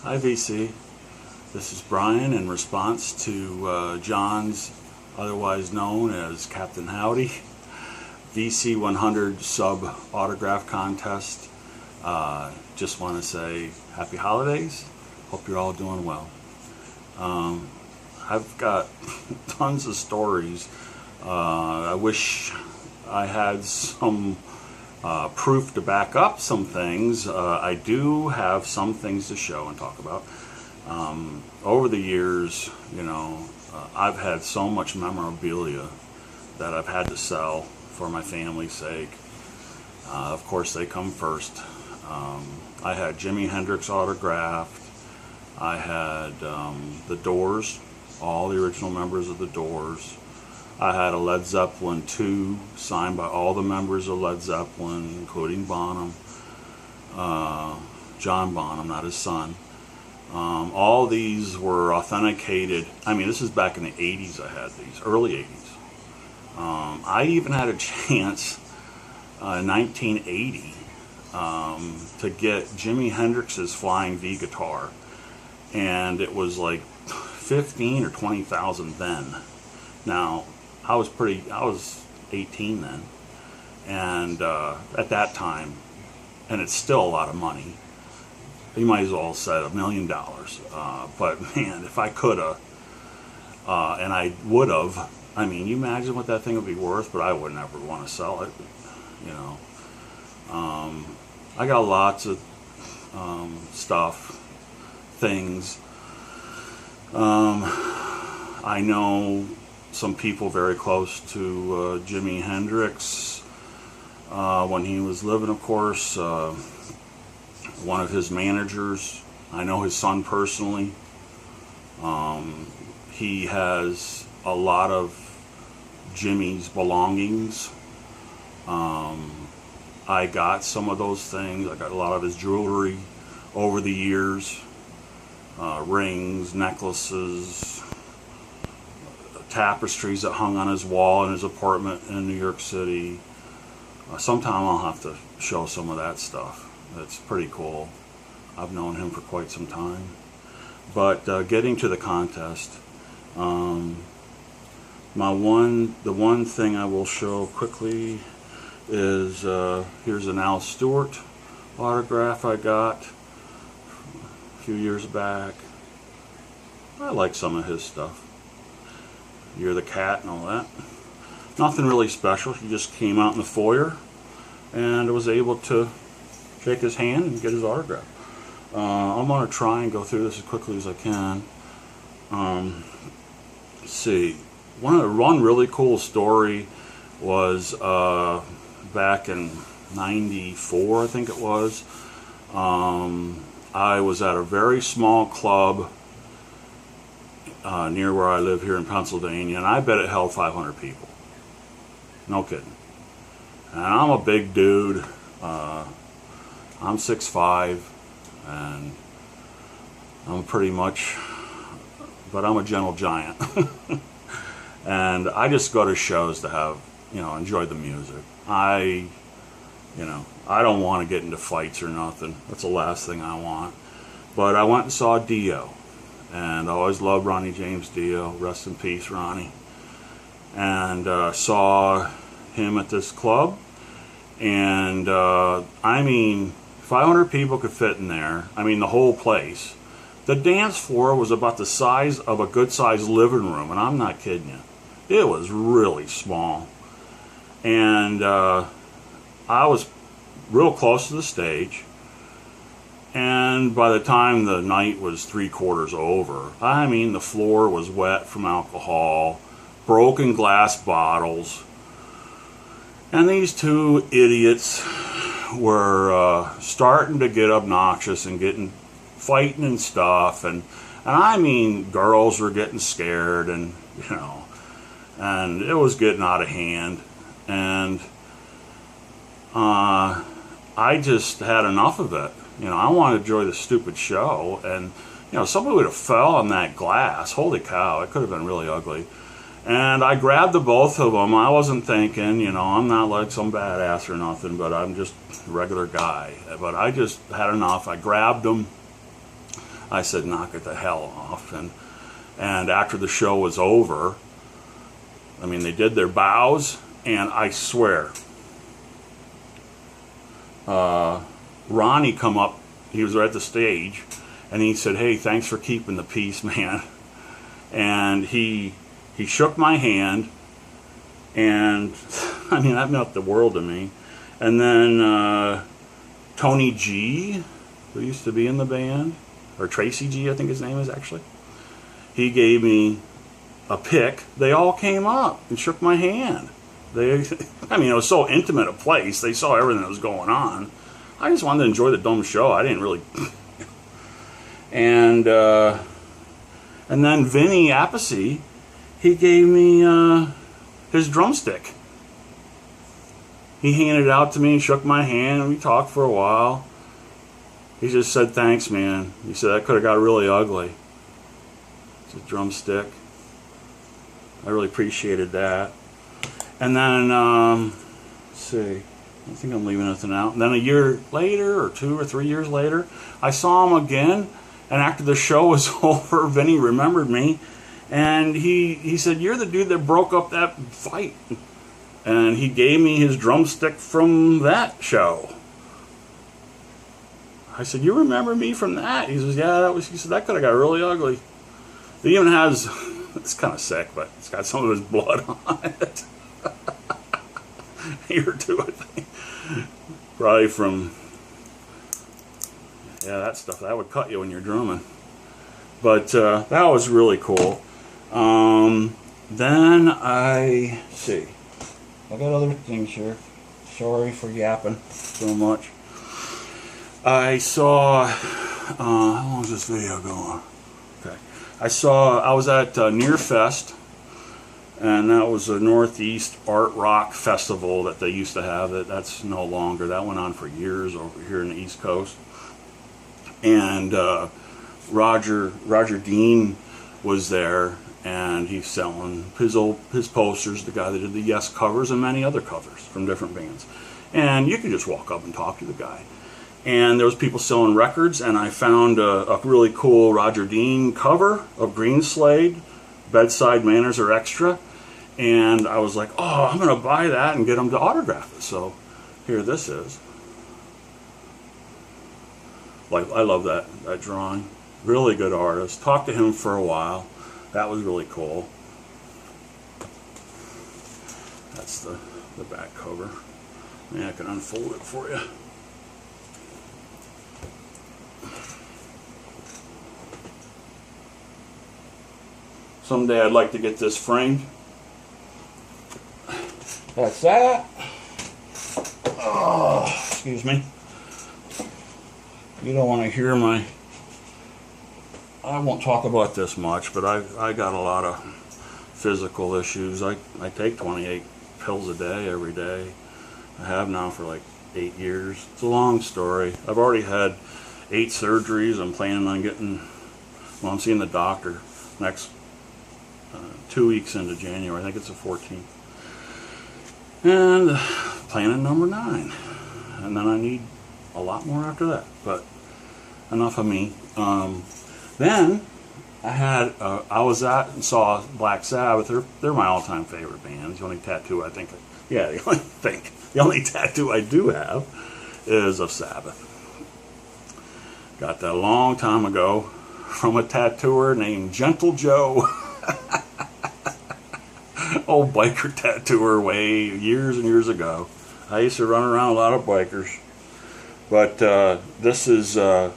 Hi VC, this is Brian in response to John's otherwise known as Captain Howdy VC 100 sub autograph contest. Just want to say happy holidays, hope you're all doing well. I've got tons of stories. I wish I had some proof to back up some things. I do have some things to show and talk about. Over the years, I've had so much memorabilia that I've had to sell for my family's sake. Of course, they come first. I had Jimi Hendrix autographed. I had the Doors, all the original members of the Doors. I had a Led Zeppelin 2 signed by all the members of Led Zeppelin, including Bonham, John Bonham, not his son. All these were authenticated. I mean, this is back in the 80s I had these, early 80s. I even had a chance in 1980 to get Jimi Hendrix's Flying V guitar, and it was like 15 or 20,000 then. Now, I was 18 then, and at that time, and it's still a lot of money. You might as well have said $1 million. But man, if I could have, and I would have, I mean, you imagine what that thing would be worth, but I would never want to sell it, I got lots of stuff, things. I know some people very close to Jimi Hendrix when he was living, of course. One of his managers, I know his son personally. He has a lot of Jimmy's belongings. I got some of those things. I got a lot of his jewelry over the years, rings, necklaces, tapestries that hung on his wall in his apartment in New York City. Sometime I'll have to show some of that stuff. It's pretty cool. I've known him for quite some time. But getting to the contest, the one thing I will show quickly is here's an Al Stewart autograph I got a few years back. I like some of his stuff. You're the Cat and all that. Nothing really special. He just came out in the foyer and was able to shake his hand and get his autograph. I'm going to try and go through this as quickly as I can. Let's see. One really cool story was back in '94, I think it was. I was at a very small club near where I live here in Pennsylvania, and I bet it held 500 people. No kidding. And I'm a big dude. I'm 6'5", and I'm pretty much, but I'm a gentle giant. And I just go to shows to have, enjoy the music. I don't want to get into fights or nothing. That's the last thing I want. But I went and saw Dio, and I always loved Ronnie James Dio. Rest in peace, Ronnie. And saw him at this club, and I mean, 500 people could fit in there. I mean, the whole place. The dance floor was about the size of a good-sized living room, and I'm not kidding you. It was really small. And I was real close to the stage, and by the time the night was 3/4 over, I mean, the floor was wet from alcohol, broken glass bottles, and these two idiots were starting to get obnoxious and fighting and stuff, and I mean, girls were getting scared, and and it was getting out of hand, and I just had enough of it. I wanted to enjoy the stupid show, and somebody would have fell on that glass. Holy cow, it could have been really ugly. And I grabbed the both of them. I wasn't thinking, I'm not like some badass or nothing, but I'm just a regular guy. But I just had enough. I grabbed them. I said, knock it the hell off. And after the show was over, I mean, they did their bows, and I swear, Ronnie come up, he was right at the stage, and he said, hey, thanks for keeping the peace, man. And he shook my hand, and I mean, that meant the world to me. And then Tony G, who used to be in the band, or Tracy G, I think his name is actually, he gave me a pick. They all came up and shook my hand. I mean, it was so intimate a place. They saw everything that was going on. I just wanted to enjoy the dumb show. I didn't really. And then Vinny Appice, he gave me his drumstick. He handed it out to me and shook my hand, and we talked for a while. He just said, thanks, man. He said, that could have got really ugly. It's a drumstick. I really appreciated that. And then, let's see, I don't think I'm leaving anything out. And then a year later, or 2 or 3 years later, I saw him again. And after the show was over, Vinny remembered me. And he said, you're the dude that broke up that fight. And he gave me his drumstick from that show. I said, you remember me from that? He says, yeah, he said, that could have got really ugly. He even has, it's kind of sick, but it's got some of his blood on it. Here too, I think. Probably from, yeah, that stuff, that would cut you when you're drumming. But that was really cool. Then see, I got other things here. Sorry for yapping so much. I saw, how long is this video going? Okay. I was at Near Fest, and that was a Northeast Art Rock Festival that they used to have. That's no longer. That went on for years over here in the East Coast. And Roger Dean was there, and he's selling his posters, the guy that did the Yes covers and many other covers from different bands. And you could just walk up and talk to the guy. And there was people selling records, and I found a really cool Roger Dean cover of Green Slade, Bedside Manners Are Extra. And I was like, oh, I'm going to buy that and get him to autograph it. So here this is. Like, I love that drawing. Really good artist. Talked to him for a while. That was really cool. That's the back cover. Maybe I can unfold it for you. Someday I'd like to get this framed. That's that. Oh, excuse me. You don't want to hear my... I won't talk about this much, but I got a lot of physical issues. I take 28 pills a day every day. I have now for like 8 years. It's a long story. I've already had 8 surgeries. I'm planning on getting... Well, I'm seeing the doctor next 2 weeks into January. I think it's the 14th. And planning number 9. And then I need a lot more after that. But enough of me. Then I was at and saw Black Sabbath. They're my all-time favorite band. The only tattoo I think, the only tattoo I do have is of Sabbath. Got that a long time ago from a tattooer named Gentle Joe. Old biker tattooer way years and years ago. I used to run around a lot of bikers. But this is, I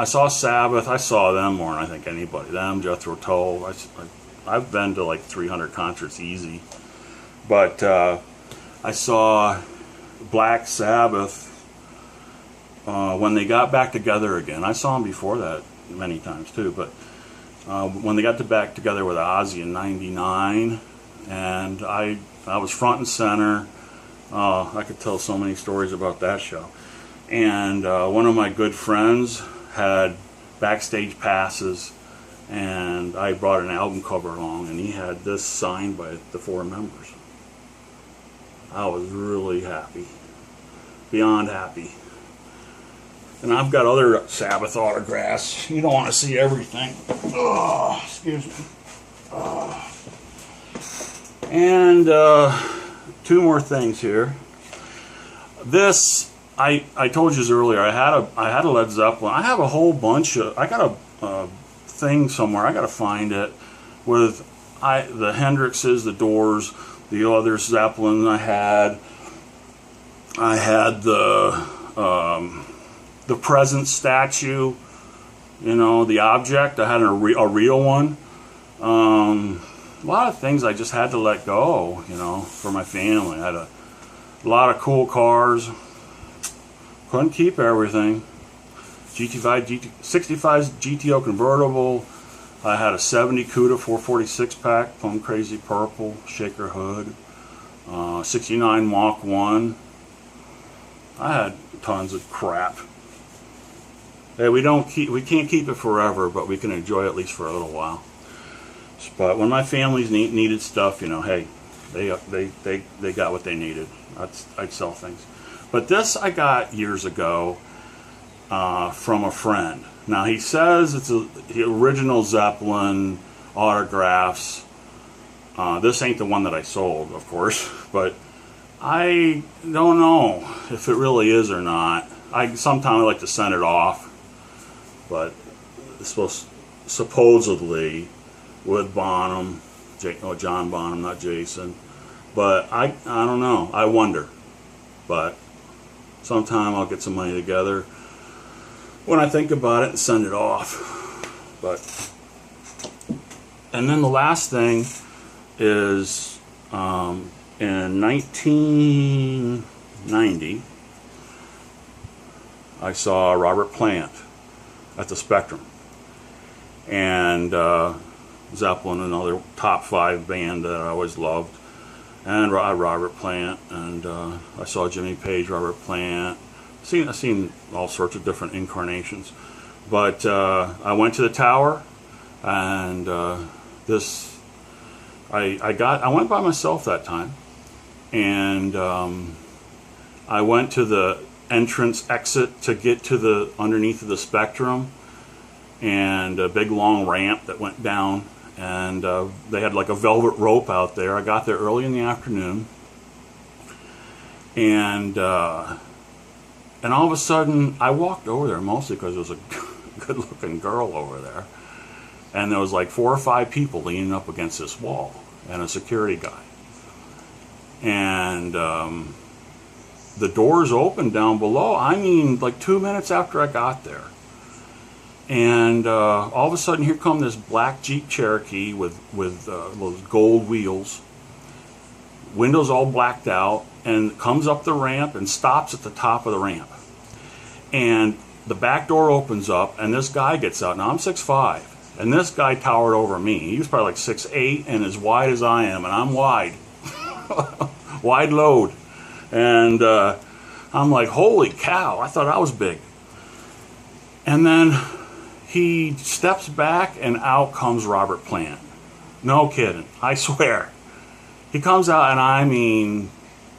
saw Sabbath. I saw them more than I think anybody. Them, Jethro Tull. I've been to like 300 concerts easy. But I saw Black Sabbath when they got back together again. I saw them before that many times too, but when they got back together with Ozzy in '99, and I was front and center. I could tell so many stories about that show. And one of my good friends had backstage passes, and I brought an album cover along, and he had this signed by the 4 members. I was really happy, beyond happy. And I've got other Sabbath autographs. You don't want to see everything. Oh, excuse me. And two more things here. This, I told you earlier, I had a Led Zeppelin. I have a whole bunch of, I got a thing somewhere, I got to find it, with the Hendrixes, the Doors, the other Zeppelin I had the present statue, you know, the object. I had a real one. A lot of things I just had to let go, you know, for my family. I had a lot of cool cars. Couldn't keep everything. 65 GTO convertible. I had a 70 CUDA 446 pack, plum crazy purple, shaker hood. 69 Mach 1. I had tons of crap. Hey, we can't keep it forever, but we can enjoy it at least for a little while. But when my family's needed stuff, you know, hey, they got what they needed. I'd sell things. But this I got years ago from a friend. Now he says it's the original Zeppelin autographs. This ain't the one that I sold, of course, but I don't know if it really is or not. Sometimes I like to send it off, but it's supposedly with Bonham, John Bonham, not Jason. But I don't know. I wonder. But sometime I'll get some money together when I think about it and send it off. But and then the last thing is in 1990 I saw Robert Plant at the Spectrum, and Zeppelin, another top 5 band that I always loved, and Robert Plant, and I saw Jimmy Page, Robert Plant. I've seen all sorts of different incarnations, but I went to the Tower, and I went by myself that time, and I went to the entrance exit to get to the underneath of the Spectrum, and a big long ramp that went down, and they had like a velvet rope out there. I got there early in the afternoon, and all of a sudden I walked over there, mostly because there was a good looking girl over there, and there was like 4 or 5 people leaning up against this wall and a security guy, and the doors opened down below. I mean, like 2 minutes after I got there. And all of a sudden, here come this black Jeep Cherokee with those gold wheels, windows all blacked out, and comes up the ramp and stops at the top of the ramp. And the back door opens up, and this guy gets out. Now, I'm 6'5", and this guy towered over me. He was probably like 6'8", and as wide as I am, and I'm wide. Wide load. And I'm like, holy cow, I thought I was big. And then he steps back, and out comes Robert Plant. No kidding, I swear. He comes out, and I mean,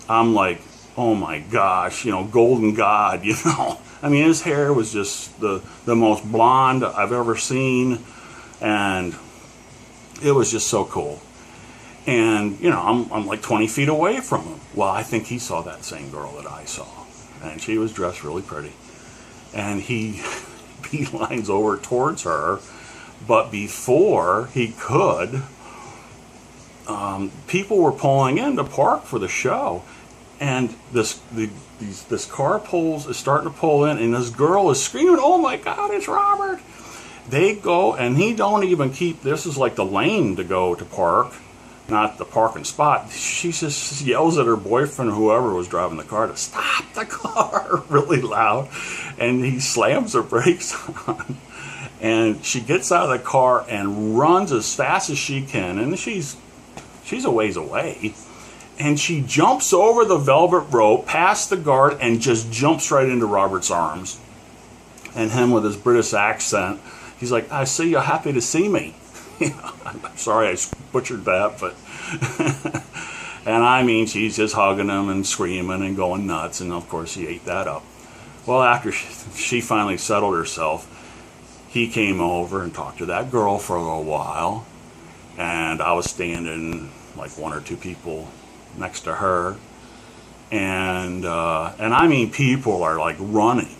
I'm like, oh my gosh, you know, golden god, you know. I mean, his hair was just the most blonde I've ever seen, and it was just so cool. And, you know, I'm like 20 feet away from him. Well, I think he saw that same girl that I saw, and she was dressed really pretty. And he beelines over towards her, but before he could, people were pulling in to park for the show, and this car is starting to pull in, and this girl is screaming, "Oh my God, it's Robert!" They go, and he don't even keep. This is like the lane to go to park, not the parking spot. She just yells at her boyfriend, whoever was driving the car, to stop the car really loud, and he slams her brakes on, and she gets out of the car and runs as fast as she can, and she's a ways away, and she jumps over the velvet rope past the guard and just jumps right into Robert's arms. And him with his British accent, he's like, "I see you're happy to see me." I'm sorry I butchered that, but and I mean, she's just hugging him and screaming and going nuts, and of course he ate that up. Well, after she finally settled herself, he came over and talked to that girl for a little while, and I was standing like one or two people next to her, and I mean, people are like running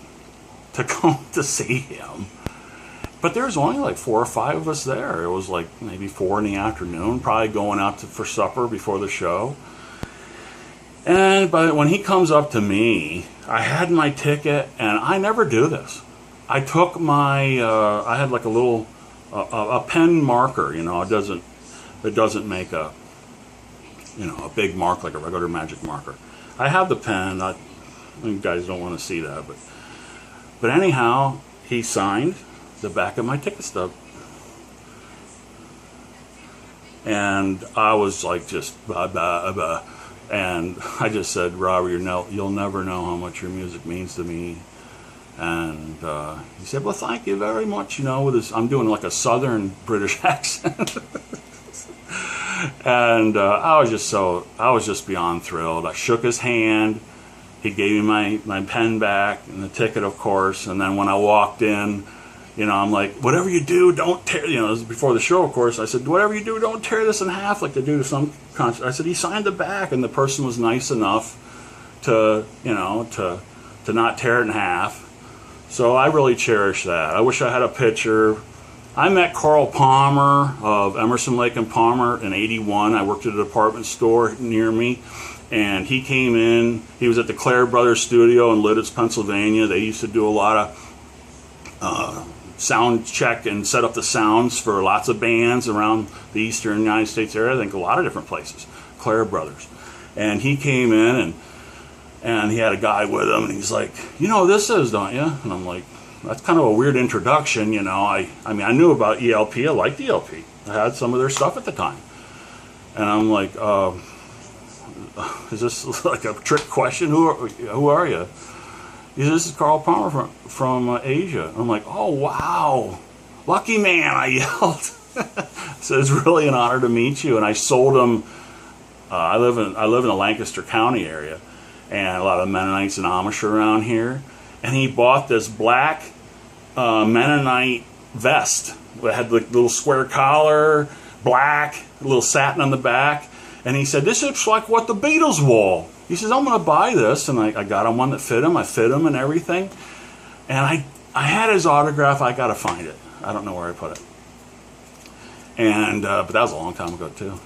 to come to see him. But there's only like 4 or 5 of us there. It was like maybe 4 in the afternoon, probably going out for supper before the show. But when he comes up to me, I had my ticket, and I never do this. I took my, I had like a little, a pen marker, you know, it doesn't make a, you know, a big mark like a regular magic marker. I have the pen, you guys don't want to see that, but anyhow, he signed the back of my ticket stub. And I was like just, blah, blah, blah. And I just said, Robert, you'll never know how much your music means to me. And he said, well, thank you very much, you know, with his, I'm doing like a southern British accent. And I was just beyond thrilled. I shook his hand. He gave me my pen back and the ticket, of course. And then when I walked in, you know, I'm like, whatever you do, don't tear, you know, this was before the show, of course. I said, whatever you do, don't tear this in half like they do to some concert. I said, he signed the back, and the person was nice enough to, you know, to not tear it in half. So I really cherish that. I wish I had a picture. I met Carl Palmer of Emerson, Lake and Palmer in '81. I worked at a department store near me, and he came in. He was at the Clare Brothers studio in Lidditz, Pennsylvania. They used to do a lot of sound check and set up the sounds for lots of bands around the eastern United States area. I think a lot of different places. Clare Brothers. And he came in, and he had a guy with him, and he's like, you know who this is, don't you? And I'm like, that's kind of a weird introduction, you know. I mean, I knew about ELP. I liked ELP. I had some of their stuff at the time. And I'm like, is this like a trick question? Who are you? He said, this is Carl Palmer from Asia. I'm like, oh, wow. Lucky man, I yelled. So it's really an honor to meet you. And I sold him, I live in the Lancaster County area, and a lot of Mennonites and Amish are around here. And he bought this black Mennonite vest that had the little square collar, black, a little satin on the back. And he said, this looks like what the Beatles wore. He says, I'm going to buy this. And I got him one that fit him. I fit him and everything. And I had his autograph. I got to find it. I don't know where I put it. And but that was a long time ago, too.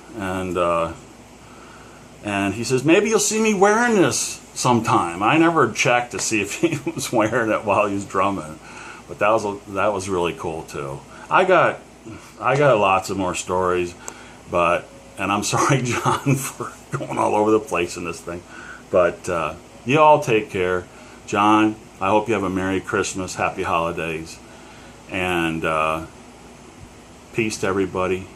And he says, maybe you'll see me wearing this sometime. I never checked to see if he was wearing it while he was drumming. But that was really cool, too. I got lots of more stories, and I'm sorry, John, for going all over the place in this thing. But you all take care. John, I hope you have a Merry Christmas, Happy Holidays, and peace to everybody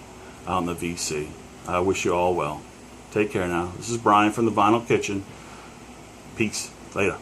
out in the VC. I wish you all well. Take care now. This is Brian from the Vinyl Kitchen. Peace. Later.